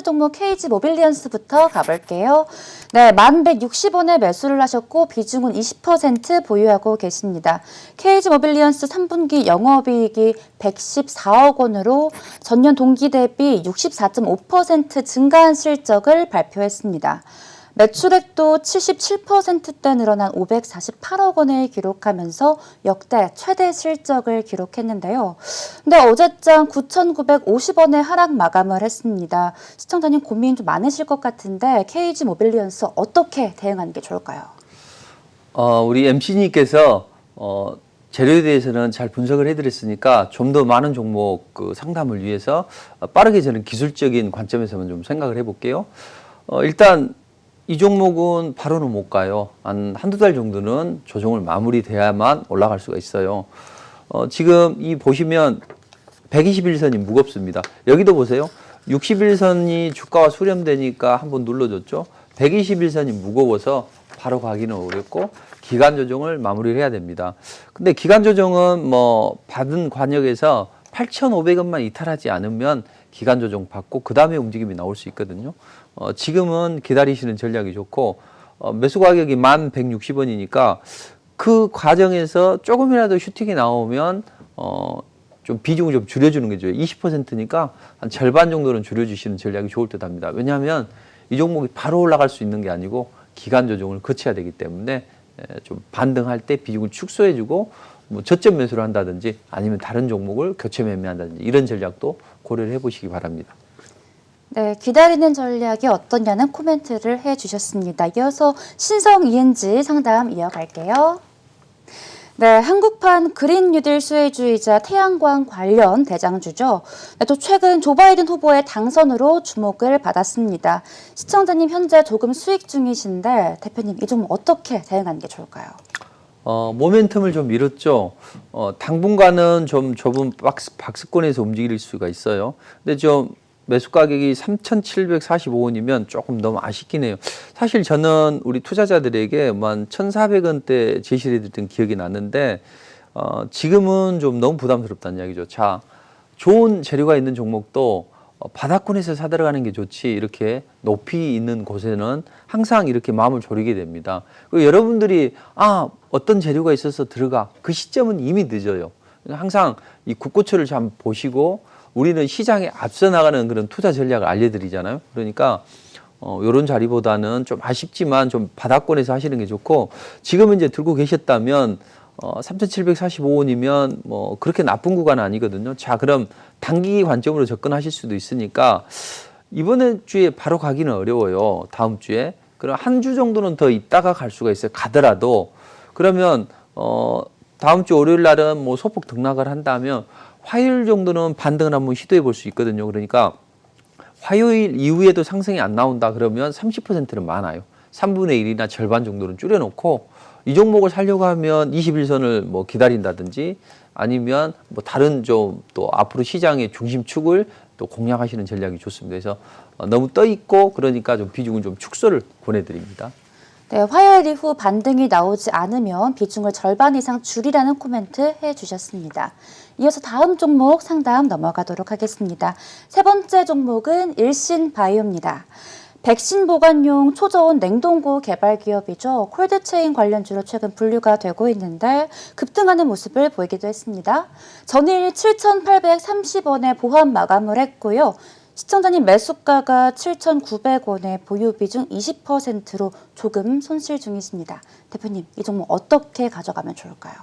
종목 KG 모빌리언스부터 가볼게요. 네, 1160원에 매수를 하셨고 비중은 20% 보유하고 계십니다. KG 모빌리언스 3분기 영업이익이 114억 원으로 전년 동기 대비 64.5% 증가한 실적을 발표했습니다. 매출액도 77%대 늘어난 548억 원을 기록하면서 역대 최대 실적을 기록했는데요. 근데 어제장 9,950원에 하락 마감을 했습니다. 시청자님 고민 좀 많으실 것 같은데 KG 모빌리언스 어떻게 대응하는 게 좋을까요? 우리 MC님께서 재료에 대해서는 잘 분석을 해드렸으니까 좀 더 많은 종목 상담을 위해서 빠르게 저는 기술적인 관점에서만 좀 생각을 해볼게요. 일단 이 종목은 바로는 못 가요. 한두 달 정도는 조정을 마무리돼야만 올라갈 수가 있어요. 지금 이 보시면 121선이 무겁습니다. 여기도 보세요. 61선이 주가와 수렴되니까 한번 눌러줬죠. 121선이 무거워서 바로 가기는 어렵고 기간 조정을 마무리를 해야 됩니다. 근데 기간 조정은 뭐 받은 관역에서 8,500원만 이탈하지 않으면 기간 조정 받고 그 다음에 움직임이 나올 수 있거든요. 지금은 기다리시는 전략이 좋고 매수 가격이 1160원이니까 그 과정에서 조금이라도 슈팅이 나오면 좀 비중을 좀 줄여주는 게 좋아요. 20%니까 한 절반 정도는 줄여주시는 전략이 좋을 듯 합니다. 왜냐하면 이 종목이 바로 올라갈 수 있는 게 아니고 기간 조정을 거쳐야 되기 때문에 좀 반등할 때 비중을 축소해주고 뭐 저점 매수를 한다든지 아니면 다른 종목을 교체 매매한다든지 이런 전략도 고려를 해보시기 바랍니다. 네, 기다리는 전략이 어떠냐는 코멘트를 해주셨습니다. 이어서 신성 ENG 상담 이어갈게요. 네, 한국판 그린 뉴딜 수혜주의자 태양광 관련 대장주죠. 네, 또 최근 조 바이든 후보의 당선으로 주목을 받았습니다. 시청자님 현재 조금 수익 중이신데 대표님 이 종목 어떻게 대응하는 게 좋을까요? 모멘텀을 좀 잃었죠. 당분간은 좀 좁은 박스권에서 움직일 수가 있어요. 근데 좀 매수 가격이 3,745원이면 조금 너무 아쉽긴 해요. 사실 저는 우리 투자자들에게 1,400원대 제시를 해드렸던 기억이 나는데 지금은 좀 너무 부담스럽다는 이야기죠. 자, 좋은 재료가 있는 종목도 바닥권에서 사들어가는 게 좋지 이렇게 높이 있는 곳에는 항상 이렇게 마음을 졸이게 됩니다. 그리고 여러분들이 어떤 재료가 있어서 들어가 그 시점은 이미 늦어요. 항상 이 국고초를 좀 보시고 우리는 시장에 앞서 나가는 그런 투자 전략을 알려드리잖아요. 그러니까 이런 자리보다는 좀 아쉽지만 좀 바닥권에서 하시는 게 좋고 지금 이제 들고 계셨다면 3,745원이면 뭐 그렇게 나쁜 구간은 아니거든요. 자, 그럼 단기 관점으로 접근하실 수도 있으니까 이번 주에 바로 가기는 어려워요. 다음 주에. 그럼 한 주 정도는 더 있다가 갈 수가 있어요. 가더라도. 그러면 다음 주 월요일 날은 뭐 소폭 등락을 한다면 화요일 정도는 반등을 한번 시도해 볼 수 있거든요. 그러니까 화요일 이후에도 상승이 안 나온다 그러면 30%는 많아요. 3분의 1이나 절반 정도는 줄여놓고 이 종목을 살려고 하면 21선을 뭐 기다린다든지 아니면 뭐 다른 좀 또 앞으로 시장의 중심축을 또 공략하시는 전략이 좋습니다. 그래서 너무 떠 있고 그러니까 좀 비중을 좀 축소를 권해드립니다. 네, 화요일 이후 반등이 나오지 않으면 비중을 절반 이상 줄이라는 코멘트 해주셨습니다. 이어서 다음 종목 상담 넘어가도록 하겠습니다. 세 번째 종목은 일신바이오입니다. 백신 보관용 초저온 냉동고 개발 기업이죠. 콜드체인 관련주로 최근 분류가 되고 있는데 급등하는 모습을 보이기도 했습니다. 전일 7,830원에 보합 마감을 했고요. 시청자님 매수가가 7,900원에 보유 비중 20%로 조금 손실 중이십니다. 대표님, 이 종목 어떻게 가져가면 좋을까요?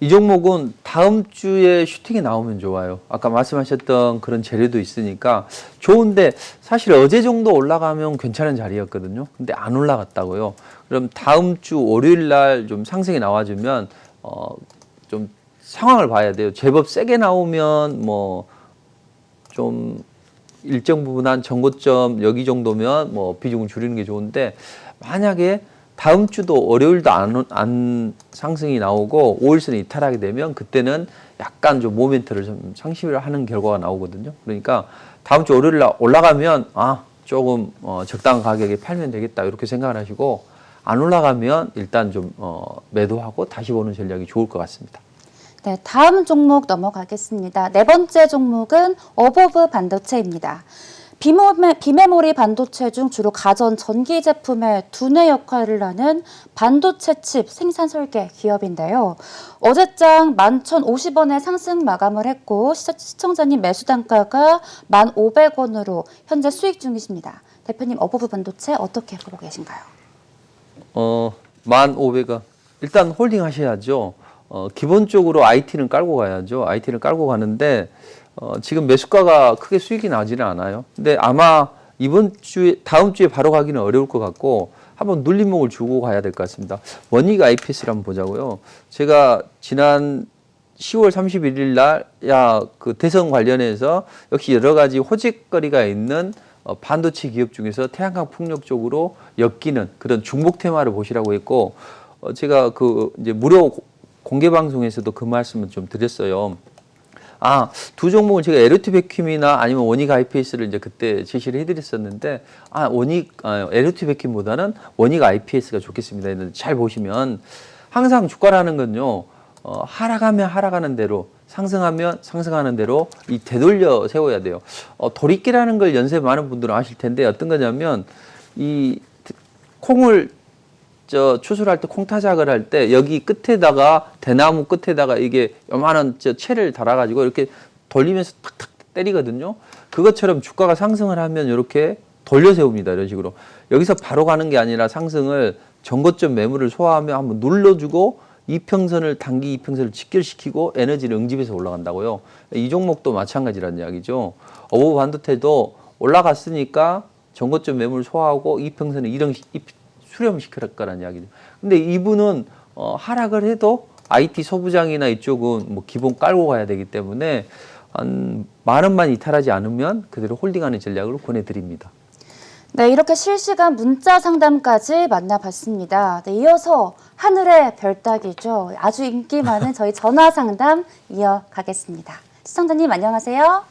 이 종목은 다음 주에 슈팅이 나오면 좋아요. 아까 말씀하셨던 그런 재료도 있으니까 좋은데 사실 어제 정도 올라가면 괜찮은 자리였거든요. 근데 안 올라갔다고요. 그럼 다음 주 월요일 날 좀 상승이 나와주면 좀 상황을 봐야 돼요. 제법 세게 나오면 뭐 좀 일정 부분 한 전고점 여기 정도면 뭐 비중을 줄이는 게 좋은데 만약에 다음 주도 월요일도 안 상승이 나오고 5일선에 이탈하게 되면 그때는 약간 좀 모멘트를 좀 상실을 하는 결과가 나오거든요. 그러니까 다음 주 월요일 날 올라가면 조금 적당한 가격에 팔면 되겠다 이렇게 생각을 하시고 안 올라가면 일단 좀 매도하고 다시 보는 전략이 좋을 것 같습니다. 네, 다음 종목 넘어가겠습니다. 네 번째 종목은 어보브 반도체입니다. 비메모리 반도체 중 주로 가전 전기 제품의 두뇌 역할을 하는 반도체 칩 생산 설계 기업인데요. 어제장 11,050원에 상승 마감을 했고 시청자님 매수 단가가 1,500원으로 현재 수익 중이십니다. 대표님 어보브 반도체 어떻게 보고 계신가요? 1,500원. 일단 홀딩 하셔야죠. 기본적으로 IT는 깔고 가야죠. IT는 깔고 가는데 지금 매수가가 크게 수익이 나지는 않아요. 근데 아마 이번 주에 다음 주에 바로 가기는 어려울 것 같고 한번 눌림목을 주고 가야 될 것 같습니다. 원익 IPS를 한번 보자고요. 제가 지난 10월 31일 날 그 대선 관련해서 역시 여러 가지 호재거리가 있는 반도체 기업 중에서 태양광 풍력 쪽으로 엮이는 그런 중복 테마를 보시라고 했고 제가 그 이제 무료 공개 방송에서도 그 말씀을 좀 드렸어요. 두 종목은 제가 LOT 백큄이나 아니면 원익 IPS를 이제 그때 제시를 해드렸었는데, LOT 백큄보다는 원익 IPS가 좋겠습니다. 잘 보시면 항상 주가라는 건요, 하락하면 하락하는 대로, 상승하면 상승하는 대로 이 되돌려 세워야 돼요. 도리끼라는 걸 연세 많은 분들은 아실 텐데 어떤 거냐면 이 콩을 추출할 때 콩타작을 할 때 여기 끝에다가 대나무 끝에다가 이게 요만한 채를 달아가지고 이렇게 돌리면서 탁탁 때리거든요. 그것처럼 주가가 상승을 하면 이렇게 돌려 세웁니다. 이런 식으로. 여기서 바로 가는 게 아니라 상승을 전고점 매물을 소화하며 한번 눌러주고 이평선을 단기 이평선을 직결시키고 에너지를 응집해서 올라간다고요. 이 종목도 마찬가지라는 이야기죠. 어보브 반도체도 올라갔으니까 전고점 매물을 소화하고 이평선을 수렴시킬 거라는 이야기죠. 근데 이분은 하락을 해도 IT 소부장이나 이쪽은 뭐 기본 깔고 가야 되기 때문에 한 10,000원만 이탈하지 않으면 그대로 홀딩하는 전략을 권해드립니다. 네, 이렇게 실시간 문자 상담까지 만나봤습니다. 네, 이어서 하늘의 별따기죠. 아주 인기 많은 저희 전화 상담 이어가겠습니다. 시청자님 안녕하세요.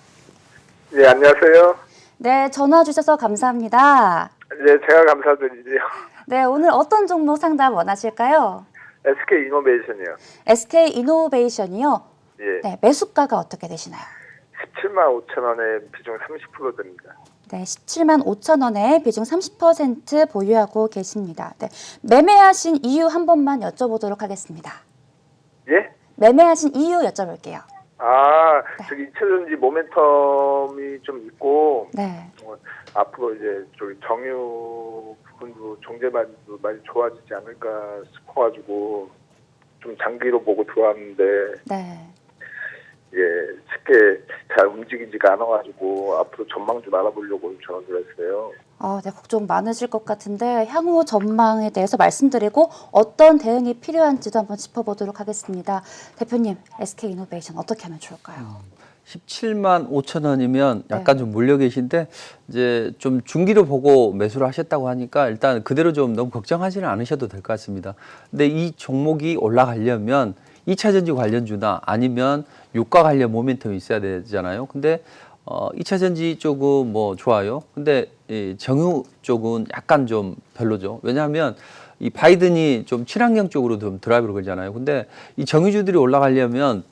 네, 안녕하세요. 네, 전화 주셔서 감사합니다. 네, 제가 감사드리죠. 네, 오늘 어떤 종목 상담 원하실까요? SK 이노베이션이요. SK 이노베이션이요? 예. 네, 매수가가 어떻게 되시나요? 175,000원에 비중 30% 됩니다. 네, 175,000원에 비중 30% 보유하고 계십니다. 네, 매매하신 이유 한 번만 여쭤보도록 하겠습니다. 예? 매매하신 이유 여쭤볼게요. 저기 2차전지 모멘텀이 좀 있고, 네. 앞으로 이제 저기 정유 부분도 종재반도 많이 좋아지지 않을까 싶어가지고 좀 장기로 보고 들어왔는데, 네. 예, 쉽게 잘 움직이지가 않아가지고 앞으로 전망 좀 알아보려고 전화를 했어요. 네, 걱정 많으실 것 같은데 향후 전망에 대해서 말씀드리고 어떤 대응이 필요한지도 한번 짚어보도록 하겠습니다. 대표님, SK 이노베이션 어떻게 하면 좋을까요? 175,000원이면 약간 좀 몰려 계신데 이제 좀 중기로 보고 매수를 하셨다고 하니까 일단 그대로 좀 너무 걱정하지는 않으셔도 될 것 같습니다. 근데 이 종목이 올라가려면 2차전지 관련주나 아니면 유가 관련 모멘텀이 있어야 되잖아요. 근데 2차전지 쪽은 뭐 좋아요. 근데 이 정유 쪽은 약간 좀 별로죠. 왜냐하면 이 바이든이 좀 친환경 쪽으로 좀 드라이브를 걸잖아요. 근데 이 정유주들이 올라가려면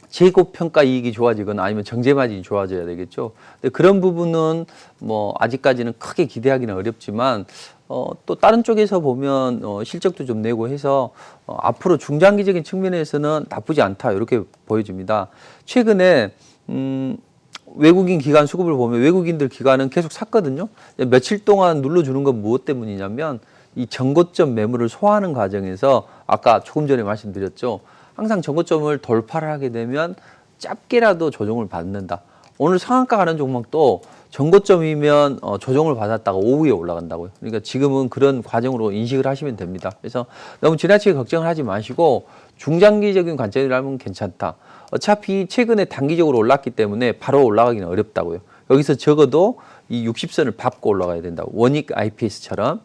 재고평가 이익이 좋아지거나 아니면 정제 마진이 좋아져야 되겠죠. 근데 그런 부분은 뭐 아직까지는 크게 기대하기는 어렵지만 또 다른 쪽에서 보면 실적도 좀 내고 해서 앞으로 중장기적인 측면에서는 나쁘지 않다 이렇게 보여집니다. 최근에 외국인 기관 수급을 보면 외국인들 기관은 계속 샀거든요. 며칠 동안 눌러주는 건 무엇 때문이냐면 이 정고점 매물을 소화하는 과정에서 아까 조금 전에 말씀드렸죠. 항상 정고점을 돌파를 하게 되면 짧게라도 조정을 받는다. 오늘 상한가 가는 종목도 정고점이면 조정을 받았다가 오후에 올라간다고요. 그러니까 지금은 그런 과정으로 인식을 하시면 됩니다. 그래서 너무 지나치게 걱정을 하지 마시고 중장기적인 관점이라면 괜찮다. 어차피 최근에 단기적으로 올랐기 때문에 바로 올라가기는 어렵다고요. 여기서 적어도 이 60선을 밟고 올라가야 된다고. 원익 IPS처럼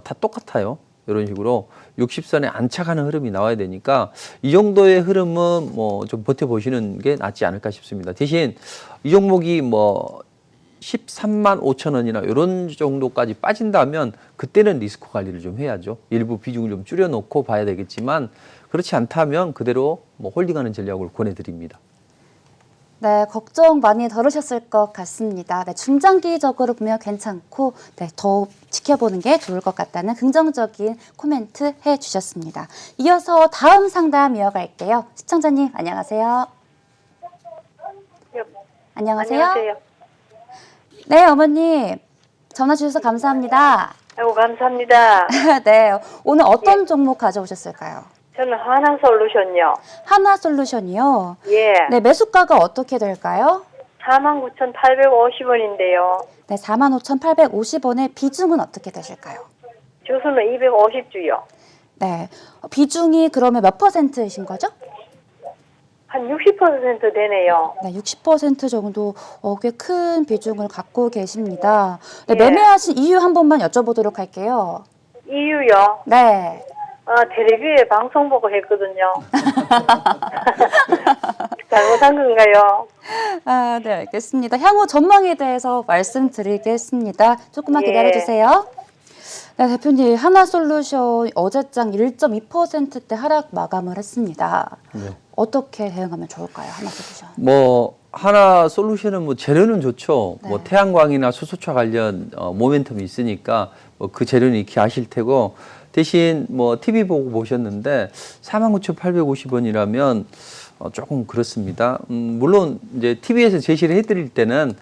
다 똑같아요. 이런 식으로 60선에 안착하는 흐름이 나와야 되니까 이 정도의 흐름은 뭐 좀 버텨보시는 게 낫지 않을까 싶습니다. 대신 이 종목이 뭐 13만 5천 원이나 이런 정도까지 빠진다면 그때는 리스크 관리를 좀 해야죠. 일부 비중을 좀 줄여놓고 봐야 되겠지만 그렇지 않다면 그대로 뭐 홀딩하는 전략을 권해드립니다. 네, 걱정 많이 덜으셨을 것 같습니다. 네, 중장기적으로 보면 괜찮고 네, 더 지켜보는 게 좋을 것 같다는 긍정적인 코멘트 해주셨습니다. 이어서 다음 상담 이어갈게요. 시청자님 안녕하세요. 안녕하세요. 안녕하세요. 네, 어머님 전화 주셔서 감사합니다. 아이고, 감사합니다. 네, 오늘 어떤 종목 가져오셨을까요? 저는 하나솔루션요. 하나솔루션이요. 예. 네, 매수가가 어떻게 될까요? 49,850원인데요. 네, 45,850원의 비중은 어떻게 되실까요? 주수는 250주요. 네, 비중이 그러면 몇 퍼센트이신 거죠? 한 60% 되네요. 네, 60% 정도 꽤 큰 비중을 갖고 계십니다. 네, 예. 매매하신 이유 한 번만 여쭤보도록 할게요. 이유요? 네. 텔레비에 방송 보고 했거든요. 잘못한 건가요? 네, 알겠습니다. 향후 전망에 대해서 말씀드리겠습니다. 조금만 예. 기다려주세요. 네, 대표님, 하나솔루션 어제장 1.2%대 하락 마감을 했습니다. 네. 어떻게 대응하면 좋을까요, 하나솔루션? 뭐 하나 솔루션은 뭐 재료는 좋죠. 네. 뭐 태양광이나 수소차 관련 모멘텀이 있으니까 뭐 그 재료는 익히 아실 테고 대신 뭐 TV 보고 보셨는데 49,850원이라면 조금 그렇습니다. 물론 이제 TV에서 제시를 해드릴 때는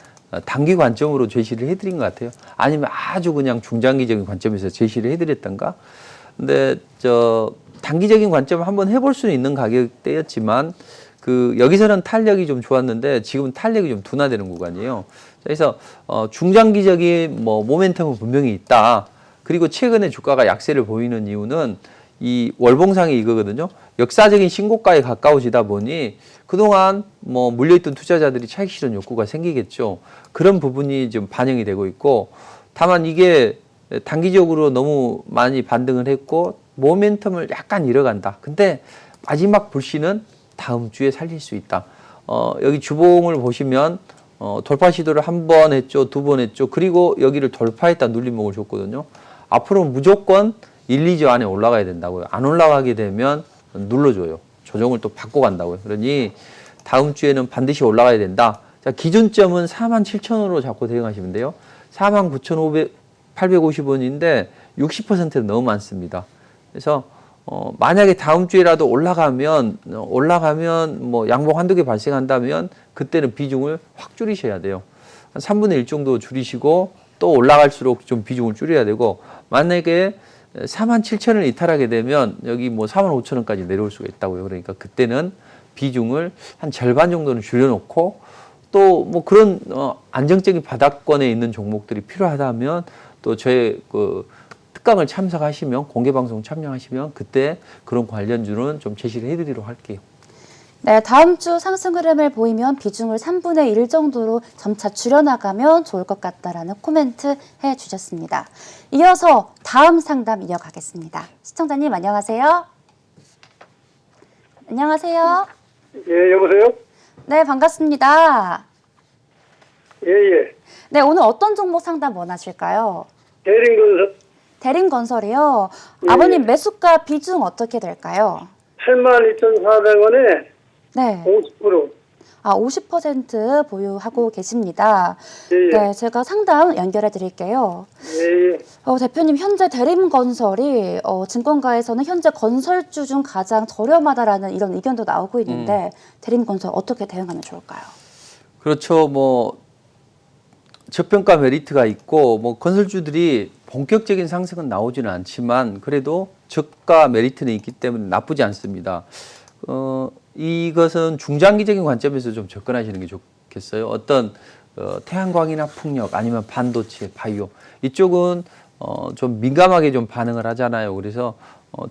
단기 관점으로 제시를 해드린 것 같아요. 아니면 아주 그냥 중장기적인 관점에서 제시를 해드렸던가. 근데 단기적인 관점 한번 해볼 수는 있는 가격대였지만 여기서는 탄력이 좀 좋았는데 지금은 탄력이 좀 둔화되는 구간이에요. 그래서 중장기적인 뭐 모멘텀은 분명히 있다. 그리고 최근에 주가가 약세를 보이는 이유는 이 월봉상이 이거거든요. 역사적인 신고가에 가까워지다 보니 그동안 뭐 물려있던 투자자들이 차익 실현 욕구가 생기겠죠. 그런 부분이 좀 반영이 되고 있고 다만 이게 단기적으로 너무 많이 반등을 했고 모멘텀을 약간 잃어간다. 근데 마지막 불씨는 다음 주에 살릴 수 있다. 여기 주봉을 보시면 돌파 시도를 한 번 했죠. 두 번 했죠. 그리고 여기를 돌파했다 눌림목을 줬거든요. 앞으로 무조건 1, 2주 안에 올라가야 된다고요. 안 올라가게 되면 눌러줘요. 조정을 또 받고 간다고요. 그러니 다음 주에는 반드시 올라가야 된다. 자, 기준점은 47,000원으로 잡고 대응하시면 돼요. 49,850원인데 60%는 너무 많습니다. 그래서 만약에 다음 주에라도 올라가면 뭐 양봉 한두 개 발생한다면 그때는 비중을 확 줄이셔야 돼요. 한 3분의 1 정도 줄이시고 또 올라갈수록 좀 비중을 줄여야 되고 만약에 47,000원을 이탈하게 되면 여기 뭐 45,000원까지 내려올 수가 있다고요. 그러니까 그때는 비중을 한 절반 정도는 줄여놓고 또 뭐 그런 안정적인 바닥권에 있는 종목들이 필요하다면 또 저의 특강을 참석하시면 공개방송 참여하시면 그때 그런 관련주는 좀 제시를 해드리도록 할게요. 네, 다음 주 상승 흐름을 보이면 비중을 3분의 1 정도로 점차 줄여나가면 좋을 것 같다라는 코멘트 해주셨습니다. 이어서 다음 상담 이어가겠습니다. 시청자님 안녕하세요. 안녕하세요. 예, 여보세요? 네, 반갑습니다. 예, 예. 네, 오늘 어떤 종목 상담 원하실까요? 대림건설 대림건설이요. 예. 아버님 매수가 비중 어떻게 될까요? 82,400원에 네. 50%. 50% 보유하고 계십니다. 예, 예. 네, 제가 상담 연결해 드릴게요. 예, 예. 대표님, 현재 대림건설이 증권가에서는 현재 건설주 중 가장 저렴하다라는 이런 의견도 나오고 있는데 대림건설 어떻게 대응하면 좋을까요? 그렇죠. 뭐 저평가 메리트가 있고 뭐 건설주들이 본격적인 상승은 나오지는 않지만 그래도 저가 메리트는 있기 때문에 나쁘지 않습니다. 이것은 중장기적인 관점에서 좀 접근하시는 게 좋겠어요. 어떤 태양광이나 풍력 아니면 반도체, 바이오 이쪽은 좀 민감하게 좀 반응을 하잖아요. 그래서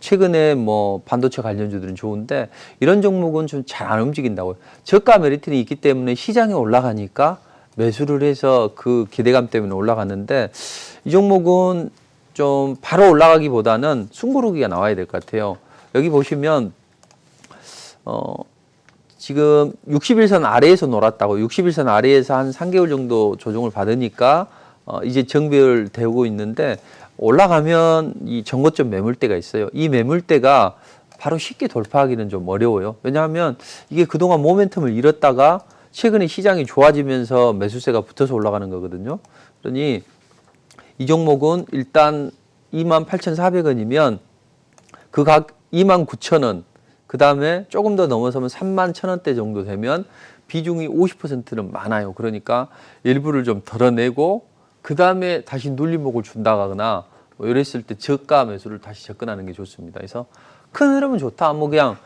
최근에 뭐 반도체 관련주들은 좋은데 이런 종목은 좀 잘 안 움직인다고요. 저가 메리트는 있기 때문에 시장에 올라가니까 매수를 해서 그 기대감 때문에 올라갔는데 이 종목은 좀 바로 올라가기보다는 숨고르기가 나와야 될 것 같아요. 여기 보시면 지금 60일선 아래에서 놀았다고 60일선 아래에서 한 3개월 정도 조정을 받으니까 이제 정배열되고 있는데 올라가면 이 전고점 매물대가 있어요. 이 매물대가 바로 쉽게 돌파하기는 좀 어려워요. 왜냐하면 이게 그동안 모멘텀을 잃었다가 최근에 시장이 좋아지면서 매수세가 붙어서 올라가는 거거든요. 그러니 이 종목은 일단 28,400원이면 그 각 29,000원, 그 다음에 조금 더 넘어서면 31,000원대 정도 되면 비중이 50%는 많아요. 그러니까 일부를 좀 덜어내고 그 다음에 다시 눌림목을 준다거나 뭐 이랬을 때 저가 매수를 다시 접근하는 게 좋습니다. 그래서 큰 흐름은 좋다. 뭐 그냥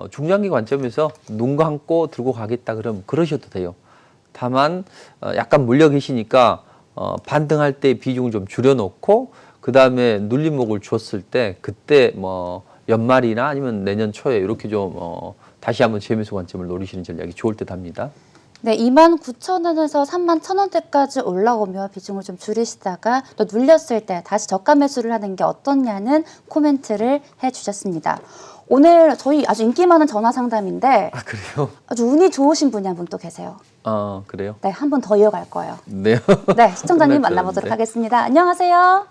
중장기 관점에서 눈 감고 들고 가겠다 그러면 그러셔도 돼요. 다만 약간 물려 계시니까 반등할 때 비중을 좀 줄여놓고 그 다음에 눌림목을 줬을 때 그때 뭐 연말이나 아니면 내년 초에 이렇게 좀 다시 한번 재매수 관점을 노리시는 전략이 좋을 듯 합니다. 네, 29,000원에서 31,000원대까지 올라오면 비중을 좀 줄이시다가 또 눌렸을 때 다시 저가 매수를 하는 게 어떻냐는 코멘트를 해주셨습니다. 오늘 저희 아주 인기 많은 전화 상담인데 아, 그래요? 아주 운이 좋으신 분이 한 분 또 계세요. 그래요? 네, 한 번 더 이어갈 거예요. 네. 네, 시청자님 끝났죠. 만나보도록 네. 하겠습니다. 안녕하세요.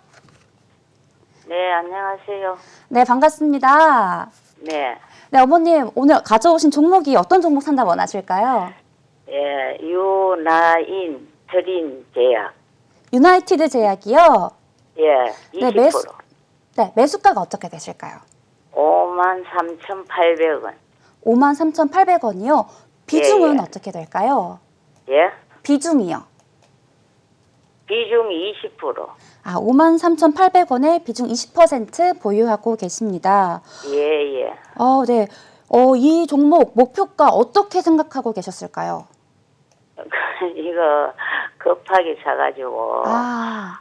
네, 안녕하세요. 네, 반갑습니다. 네, 네, 어머님 오늘 가져오신 종목이 어떤 종목 상담 원하실까요? 예, 유나인 트린 제약. 유나이티드 제약이요. 예, 20%. 네, 네, 매수가가 어떻게 되실까요? 53,800원. 53,800원이요. 비중은 예, 예. 어떻게 될까요? 예, 비중이요. 비중 20%. 아, 53,800원에 비중 20% 보유하고 계십니다. 예, 예. 네. 이 종목 목표가 어떻게 생각하고 계셨을까요? 이거 급하게 사가지고, 아,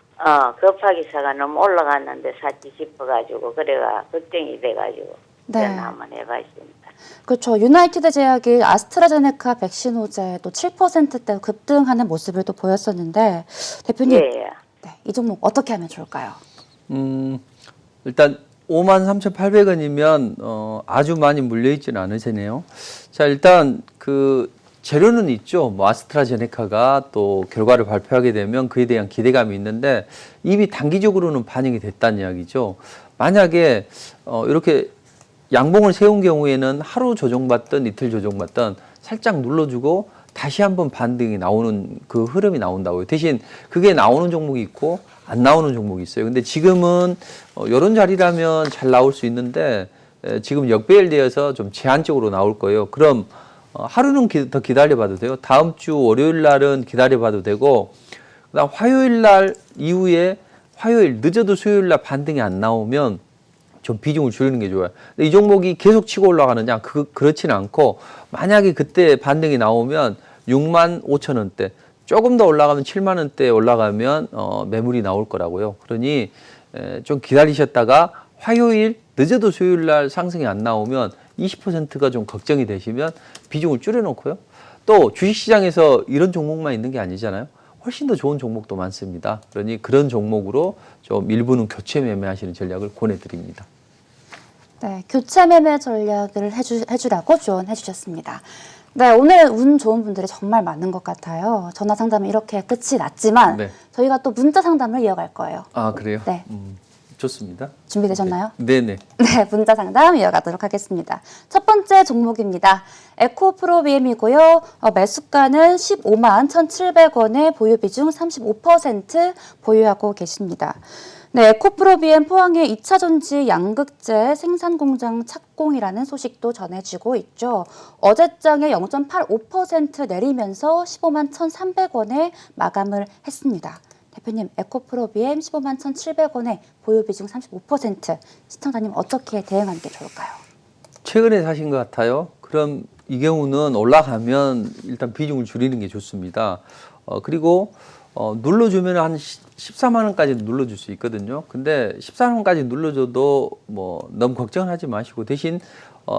급하게 사가 너무 올라갔는데 사지 싶어가지고, 그래가 걱정이 돼가지고, 네. 전화 한번 해봤습니다. 그렇죠. 유나이티드 제약이 아스트라제네카 백신 호재 또 7%대 급등하는 모습을 또 보였었는데 대표님, 예, 예. 네, 이 종목 어떻게 하면 좋을까요? 일단 53,800원이면 아주 많이 물려있지는 않으시네요. 자, 일단 그 재료는 있죠. 뭐 아스트라제네카가 또 결과를 발표하게 되면 그에 대한 기대감이 있는데 이미 단기적으로는 반영이 됐다는 이야기죠. 만약에 이렇게 양봉을 세운 경우에는 하루 조정받든 이틀 조정받든 살짝 눌러주고 다시 한번 반등이 나오는 그 흐름이 나온다고요. 대신 그게 나오는 종목이 있고 안 나오는 종목이 있어요. 근데 지금은 이런 자리라면 잘 나올 수 있는데 지금 역배열되어서 좀 제한적으로 나올 거예요. 그럼 하루는 더 기다려봐도 돼요. 다음 주 월요일 날은 기다려봐도 되고 그다음 화요일 날 이후에 화요일 늦어도 수요일 날 반등이 안 나오면 좀 비중을 줄이는 게 좋아요. 근데 이 종목이 계속 치고 올라가느냐? 그렇지는 않고 만약에 그때 반등이 나오면 65,000원대 조금 더 올라가면 7만 원대 올라가면 매물이 나올 거라고요. 그러니 좀 기다리셨다가 화요일 늦어도 수요일 날 상승이 안 나오면 20%가 좀 걱정이 되시면 비중을 줄여놓고요. 또 주식시장에서 이런 종목만 있는 게 아니잖아요. 훨씬 더 좋은 종목도 많습니다. 그러니 그런 종목으로 좀 일부는 교체 매매하시는 전략을 권해드립니다. 네, 교체 매매 전략을 해주라고 조언해 주셨습니다. 네, 오늘 운 좋은 분들이 정말 많은 것 같아요. 전화 상담은 이렇게 끝이 났지만 네. 저희가 또 문자 상담을 이어갈 거예요. 아, 그래요? 네. 좋습니다. 준비되셨나요? 네네. 네, 문자 상담 이어가도록 하겠습니다. 첫 번째 종목입니다. 에코프로비엠이고요. 매수가는 15만 1,700원에 보유 비중 35% 보유하고 계십니다. 네, 에코프로비엠 포항에 2차 전지 양극재 생산 공장 착공이라는 소식도 전해지고 있죠. 어제장에 0.85% 내리면서 15만 1,300원에 마감을 했습니다. 대표님, 에코프로비엠 15만 1,700원에 보유 비중 35%. 시청자님 어떻게 대응하는 게 좋을까요? 최근에 사신 것 같아요. 그럼 이 경우는 올라가면 일단 비중을 줄이는 게 좋습니다. 그리고 눌러주면 한 14만 원까지 눌러줄 수 있거든요. 근데 14만 원까지 눌러줘도 뭐 너무 걱정하지 마시고 대신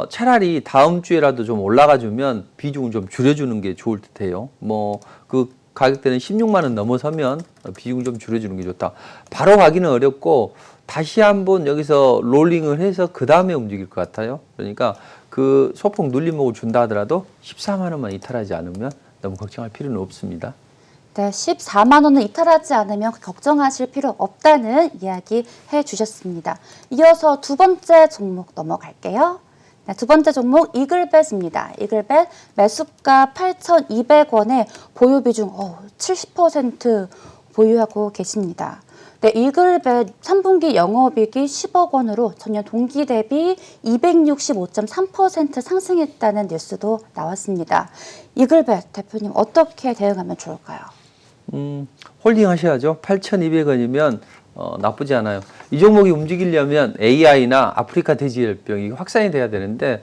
차라리 다음 주에라도 좀 올라가주면 비중을 좀 줄여주는 게 좋을 듯해요. 뭐 그 가격대는 16만 원 넘어서면 비중을 좀 줄여주는 게 좋다. 바로 가기는 어렵고 다시 한번 여기서 롤링을 해서 그 다음에 움직일 것 같아요. 그러니까 그 소폭 눌림목을 준다 하더라도 14만 원만 이탈하지 않으면 너무 걱정할 필요는 없습니다. 네, 14만 원을 이탈하지 않으면 걱정하실 필요 없다는 이야기 해주셨습니다. 이어서 두 번째 종목 넘어갈게요. 네, 두 번째 종목 이글벳입니다. 이글벳 매수가 8,200원에 보유 비중 70% 보유하고 계십니다. 네, 이글벳 3분기 영업이익이 10억 원으로 전년 동기 대비 265.3% 상승했다는 뉴스도 나왔습니다. 이글벳 대표님 어떻게 대응하면 좋을까요? 홀딩 하셔야죠. 8,200원이면 나쁘지 않아요. 이 종목이 움직이려면 AI나 아프리카 돼지열병이 확산이 돼야 되는데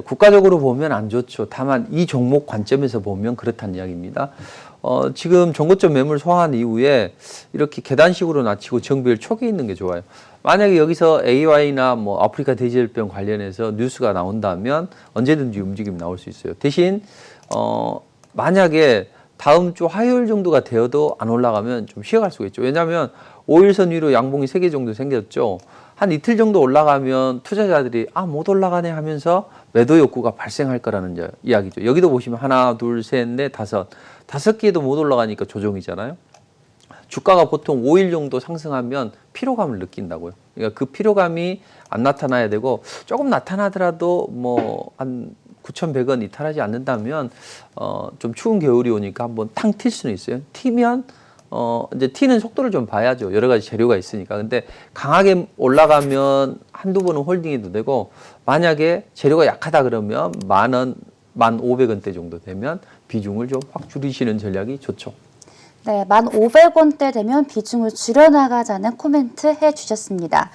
국가적으로 보면 안 좋죠. 다만 이 종목 관점에서 보면 그렇다는 이야기입니다. 지금 정고점 매물 소화한 이후에 이렇게 계단식으로 낮추고 정비율 초기에 있는 게 좋아요. 만약에 여기서 AI나 뭐 아프리카 돼지열병 관련해서 뉴스가 나온다면 언제든지 움직임 나올 수 있어요. 대신 만약에 다음 주 화요일 정도가 되어도 안 올라가면 좀 쉬어갈 수가 있죠. 왜냐하면 5일선 위로 양봉이 3개 정도 생겼죠. 한 이틀 정도 올라가면 투자자들이 못 올라가네 하면서 매도 욕구가 발생할 거라는 이야기죠. 여기도 보시면 하나, 둘, 셋, 넷, 다섯 개도 못 올라가니까 조정이잖아요. 주가가 보통 5일 정도 상승하면 피로감을 느낀다고요. 그러니까 그 피로감이 안 나타나야 되고 조금 나타나더라도 뭐 한 9,100원 이탈하지 않는다면 좀 추운 겨울이 오니까 한번 탕 튈 수는 있어요. 튀면 이제 튀는 속도를 좀 봐야죠. 여러 가지 재료가 있으니까. 근데 강하게 올라가면 한두 번은 홀딩해도 되고 만약에 재료가 약하다 그러면 10,000원, 1,500원대 정도 되면 비중을 좀 확 줄이시는 전략이 좋죠. 네, 1,500원대 되면 비중을 줄여나가자는 코멘트 해주셨습니다.